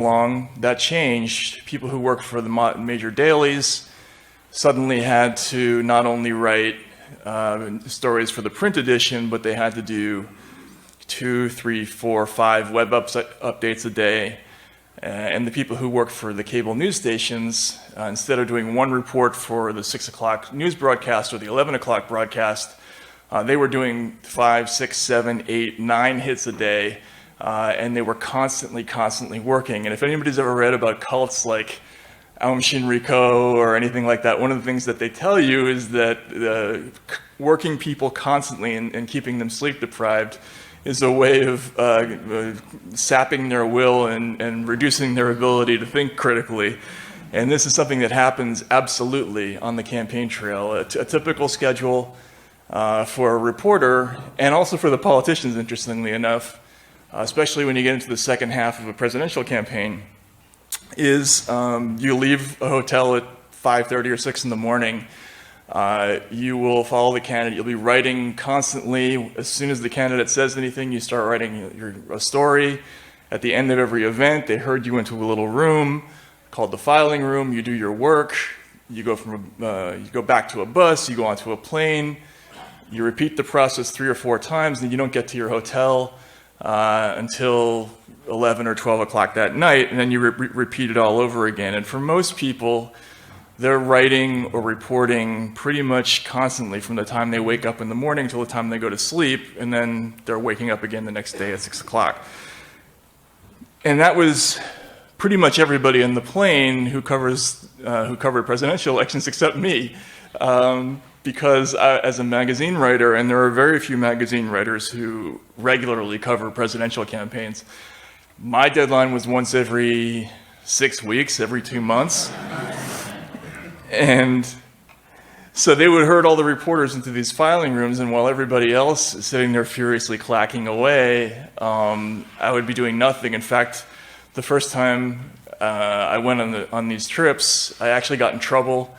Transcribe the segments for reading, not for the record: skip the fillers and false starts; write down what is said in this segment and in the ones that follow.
along, that changed. People who worked for the major dailies suddenly had to not only write stories for the print edition, but they had to do 2, 3, 4, 5 web updates a day. And the people who worked for the cable news stations, instead of doing one report for the 6 o'clock news broadcast or the 11 o'clock broadcast, they were doing 5, 6, 7, 8, 9 hits a day, and they were constantly working. And if anybody's ever read about cults like Aum Shinrikyo or anything like that, one of the things that they tell you is that working people constantly and keeping them sleep deprived is a way of sapping their will and reducing their ability to think critically. And this is something that happens absolutely on the campaign trail. A typical schedule for a reporter, and also for the politicians, interestingly enough, especially when you get into the second half of a presidential campaign, is you leave a hotel at 5:30 or 6 in the morning. You will follow the candidate. You'll be writing constantly. As soon as the candidate says anything, you start writing a story. At the end of every event, they herd you into a little room called the filing room. You do your work. You go back to a bus. You go onto a plane. You repeat the process 3 or 4 times, and you don't get to your hotel until 11 or 12 o'clock that night, and then you repeat it all over again. And for most people, they're writing or reporting pretty much constantly from the time they wake up in the morning till the time they go to sleep, and then they're waking up again the next day at 6 o'clock. And that was pretty much everybody in the plane who covered presidential elections except me. Because as a magazine writer, and there are very few magazine writers who regularly cover presidential campaigns, my deadline was once every 6 weeks, every 2 months. And so they would herd all the reporters into these filing rooms, and while everybody else is sitting there furiously clacking away, I would be doing nothing. In fact, the first time I went on these trips, I actually got in trouble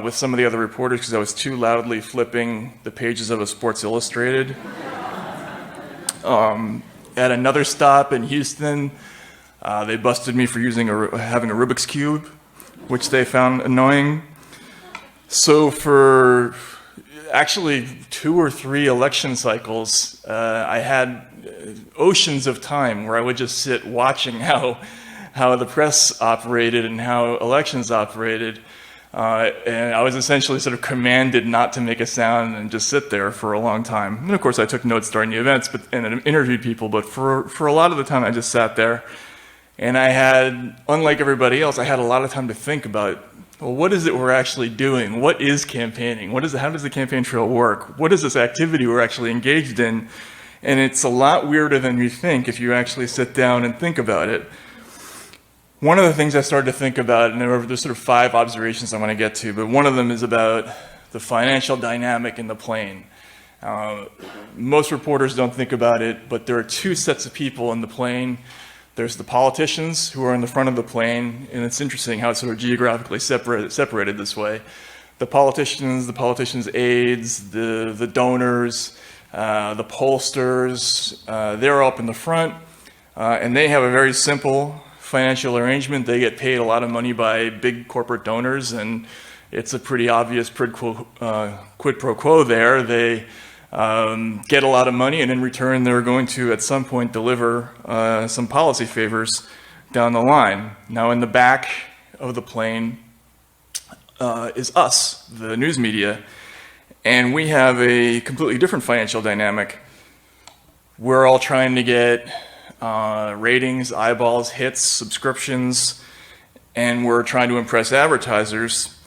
with some of the other reporters because I was too loudly flipping the pages of a Sports Illustrated. At another stop in Houston, they busted me for having a Rubik's Cube, which they found annoying. So for actually 2 or 3 election cycles, I had oceans of time where I would just sit watching how the press operated and how elections operated. And I was essentially sort of commanded not to make a sound and just sit there for a long time. And of course, I took notes during the events and interviewed people, but for a lot of the time, I just sat there. And I had, unlike everybody else, I had a lot of time to think about, well, what is it we're actually doing? What is campaigning? How does the campaign trail work? What is this activity we're actually engaged in? And it's a lot weirder than you think if you actually sit down and think about it. One of the things I started to think about, and there's sort of 5 observations I want to get to, but one of them is about the financial dynamic in the plane. Most reporters don't think about it, but there are 2 sets of people in the plane. There's the politicians who are in the front of the plane, and it's interesting how it's sort of geographically separated this way. The politicians' aides, the donors, the pollsters, they're up in the front, and they have a very simple financial arrangement. They get paid a lot of money by big corporate donors, and it's a pretty obvious quid pro quo there. They get a lot of money, and in return, they're going to, at some point, deliver some policy favors down the line. Now, in the back of the plane is us, the news media, and we have a completely different financial dynamic. We're all trying to get ratings, eyeballs, hits, subscriptions, and we're trying to impress advertisers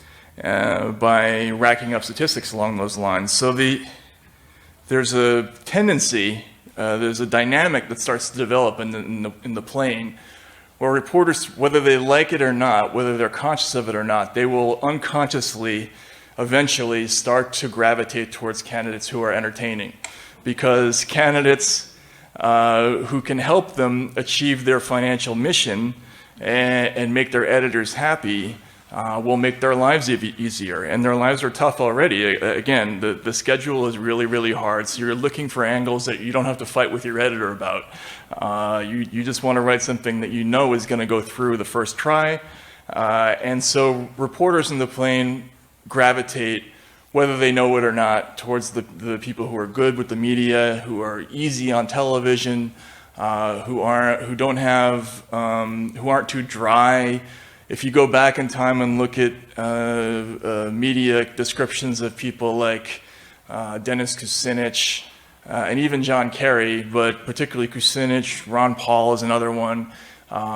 by racking up statistics along those lines. So there's a tendency, there's a dynamic that starts to develop in the plane where reporters, whether they like it or not, whether they're conscious of it or not, they will unconsciously eventually start to gravitate towards candidates who are entertaining, because candidates who can help them achieve their financial mission and make their editors happy will make their lives easier. And their lives are tough already. Again, the schedule is really, really hard. So you're looking for angles that you don't have to fight with your editor about. You just want to write something that you know is going to go through the first try. And so reporters in the plane gravitate, whether they know it or not, towards the people who are good with the media, who are easy on television, who aren't too dry. If you go back in time and look at media descriptions of people like Dennis Kucinich and even John Kerry, but particularly Kucinich, Ron Paul is another one,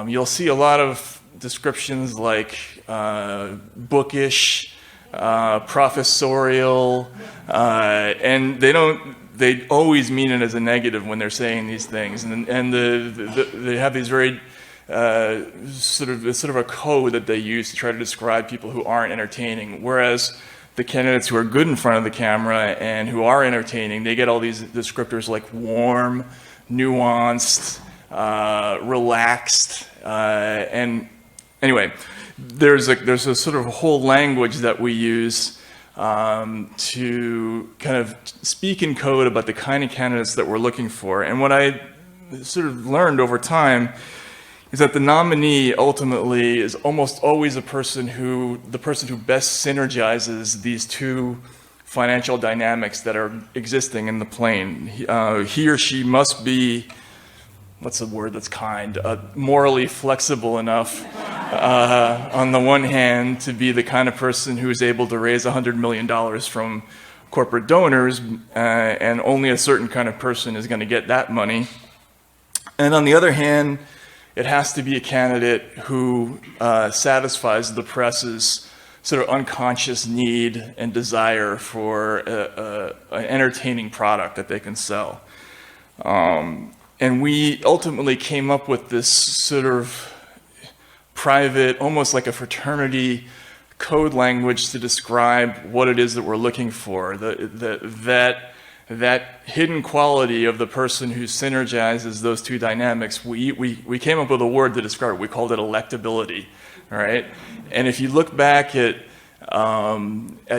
you'll see a lot of descriptions like bookish, professorial, and they always mean it as a negative when they're saying these things, and they have these very sort of a code that they use to try to describe people who aren't entertaining, whereas the candidates who are good in front of the camera and who are entertaining, they get all these descriptors like warm, nuanced, relaxed, and anyway, there's a sort of whole language that we use to kind of speak in code about the kind of candidates that we're looking for. And what I sort of learned over time is that the nominee ultimately is almost always the person who best synergizes these two financial dynamics that are existing in the plane. He or she must be, what's the word that's kind, morally flexible enough on the one hand to be the kind of person who is able to raise $100 million from corporate donors, and only a certain kind of person is going to get that money. And on the other hand, it has to be a candidate who satisfies the press's sort of unconscious need and desire for an entertaining product that they can sell. And we ultimately came up with this sort of private, almost like a fraternity code language to describe what it is that we're looking for. That hidden quality of the person who synergizes those two dynamics, we came up with a word to describe it. We called it electability, all right? And if you look back at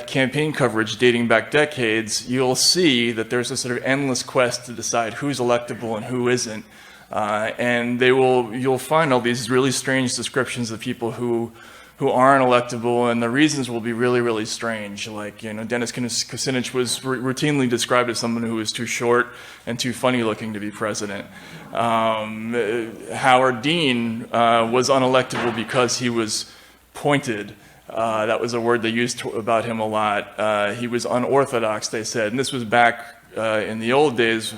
campaign coverage dating back decades, you'll see that there's a sort of endless quest to decide who's electable and who isn't. And you'll find all these really strange descriptions of people who aren't electable, and the reasons will be really, really strange. Like, Dennis Kucinich was routinely described as someone who was too short and too funny looking to be president. Howard Dean was unelectable because he was pointed. That was a word they used about him a lot. He was unorthodox, they said, and this was back in the old days,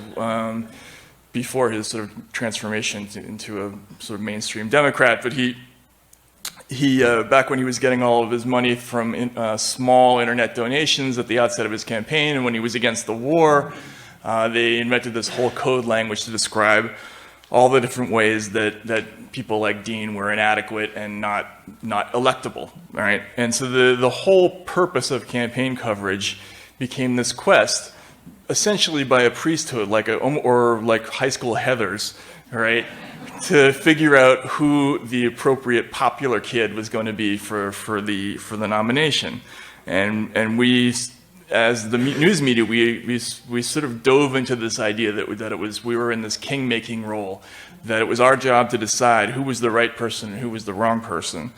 before his sort of transformation into a sort of mainstream Democrat. But he back when he was getting all of his money from small internet donations at the outset of his campaign, and when he was against the war, they invented this whole code language to describe all the different ways that people like Dean were inadequate and not electable, right? And so the whole purpose of campaign coverage became this quest, essentially by a priesthood, or like high school Heathers, right? To figure out who the appropriate popular kid was going to be for the nomination, and we, as the news media, we sort of dove into this idea that we were in this king-making role, that it was our job to decide who was the right person and who was the wrong person,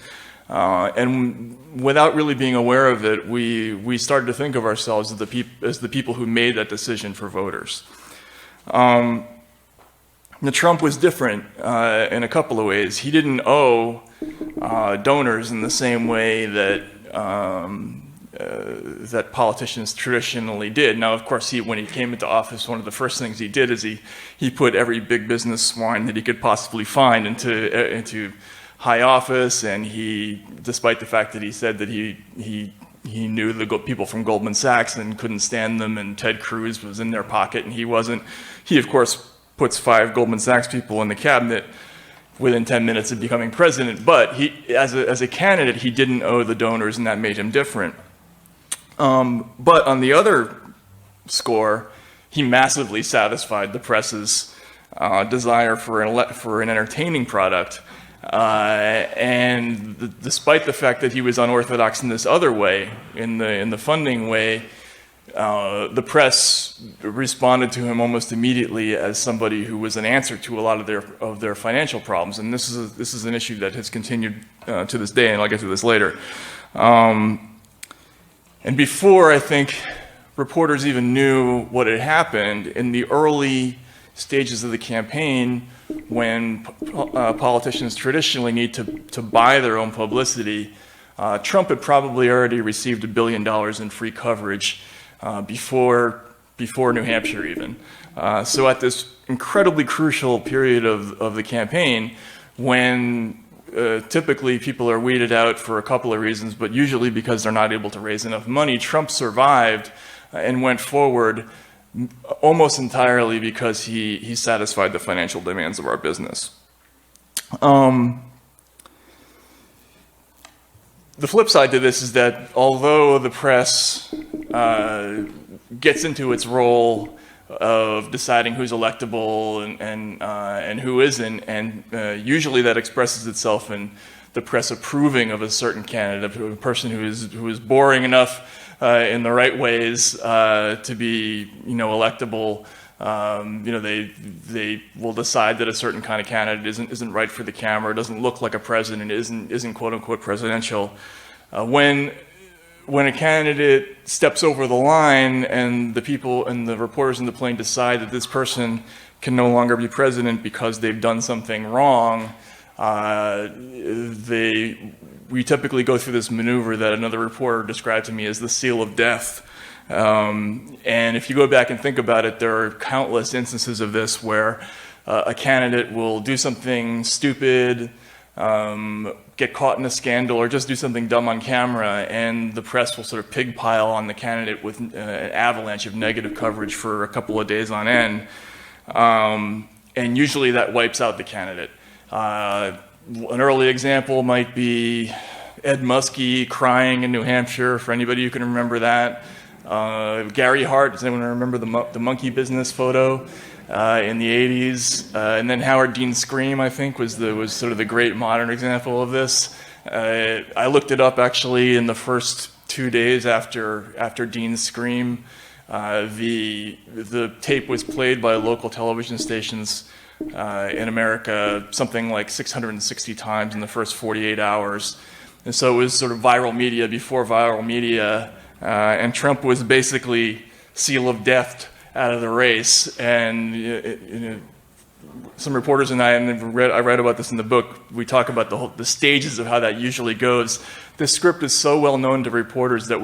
and without really being aware of it, we started to think of ourselves as the people who made that decision for voters. Now, Trump was different in a couple of ways. He didn't owe donors in the same way that that politicians traditionally did. Now, of course, when he came into office, one of the first things he did is he put every big business swine that he could possibly find into high office, and despite the fact that he said that he knew the people from Goldman Sachs and couldn't stand them, and Ted Cruz was in their pocket and he wasn't. He, of course, puts 5 Goldman Sachs people in the cabinet within 10 minutes of becoming president. But as a candidate, he didn't owe the donors, and that made him different. But on the other score, he massively satisfied the press's desire for an entertaining product. Despite the fact that he was unorthodox in this other way, in the funding way, the press responded to him almost immediately as somebody who was an answer to a lot of their financial problems. And this is an issue that has continued to this day, and I'll get to this later. And before, I think, reporters even knew what had happened, in the early stages of the campaign, when politicians traditionally need to buy their own publicity, Trump had probably already received $1 billion in free coverage before New Hampshire even. So at this incredibly crucial period of the campaign, when typically people are weeded out for a couple of reasons, but usually because they're not able to raise enough money, Trump survived and went forward almost entirely because he satisfied the financial demands of our business. The flip side to this is that although the press gets into its role of deciding who's electable and who isn't, and usually that expresses itself in the press approving of a certain candidate, a person who is boring enough in the right ways to be, electable. They will decide that a certain kind of candidate isn't right for the camera, doesn't look like a president, isn't quote unquote presidential. When a candidate steps over the line and the people and the reporters in the plane decide that this person can no longer be president because they've done something wrong, we typically go through this maneuver that another reporter described to me as the seal of death. And if you go back and think about it, there are countless instances of this where a candidate will do something stupid, get caught in a scandal, or just do something dumb on camera, and the press will sort of pig pile on the candidate with an avalanche of negative coverage for a couple of days on end. And usually that wipes out the candidate. An early example might be Ed Muskie crying in New Hampshire, for anybody who can remember that. Gary Hart, does anyone remember the monkey business photo in the 80s? And then Howard Dean Scream, I think, was sort of the great modern example of this. I looked it up actually in the first 2 days after Dean's Scream. The tape was played by local television stations in America something like 660 times in the first 48 hours. And so it was sort of viral media before viral media, and Trump was basically seal of death out of the race. And some reporters and I read about this in the book, we talk about the stages of how that usually goes. This script is so well known to reporters that